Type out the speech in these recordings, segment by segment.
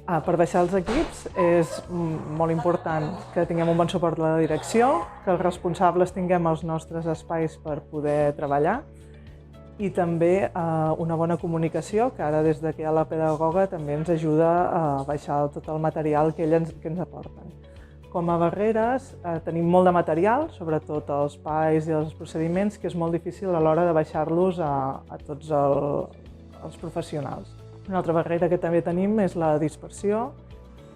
Per baixar els equips és molt important que tinguem un bon suport de la direcció, que els responsables tinguem els nostres espais per poder treballar i també una bona comunicació, que ara des que hi ha la pedagoga també ens ajuda a baixar tot el material que ens aporten. Com a barreres tenim molt de material, sobretot els PAIs i els procediments, que és molt difícil a l'hora de baixar-los a tots els professionals. Una altra barrera que també tenim és la dispersió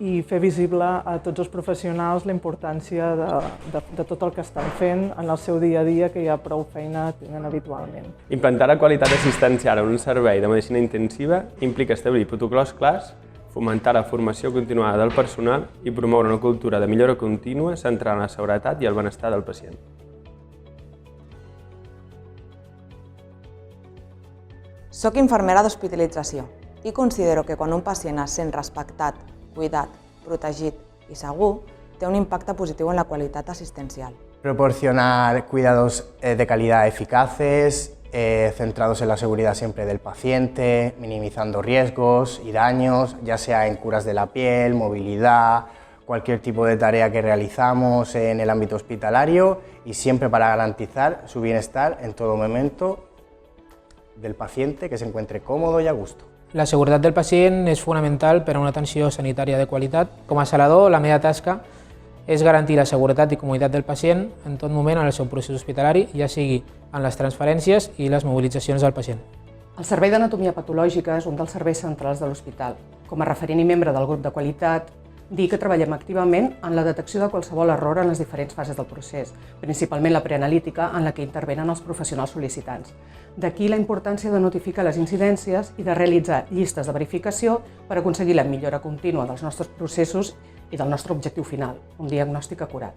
i fer visible a tots els professionals la importància de tot el que estan fent en el seu dia a dia, que ja prou feina tenen habitualment. Implantar la qualitat assistencial en un servei de medicina intensiva implica establir protocols clars, fomentar la formació continuada del personal i promoure una cultura de millora contínua centrada en la seguretat i el benestar del pacient. Soc infermera d'hospitalització i considero que quan un pacient es sent respectat, cuidat, protegit i segur, té un impacte positiu en la qualitat assistencial. Proporcionar cuidados de calidad eficaces, centrados en la seguridad siempre del paciente, minimizando riesgos y daños, ya sea en curas de la piel, movilidad, cualquier tipo de tarea que realizamos en el ámbito hospitalario y siempre para garantizar su bienestar en todo momento del paciente, que se encuentre cómodo y a gusto. La seguretat del pacient és fonamental per a una atenció sanitària de qualitat. Com a salador, la meva tasca és garantir la seguretat i comoditat del pacient en tot moment en el seu procés hospitalari, ja sigui en les transferències i les mobilitzacions del pacient. El Servei d'Anatomia Patològica és un dels serveis centrals de l'hospital. Com a referent i membre del grup de qualitat, dir que treballem activament en la detecció de qualsevol error en les diferents fases del procés, principalment la preanalítica, en la que intervenen els professionals sol·licitants. D'aquí la importància de notificar les incidències i de realitzar llistes de verificació per aconseguir la millora contínua dels nostres processos i del nostre objectiu final, un diagnòstic acurat.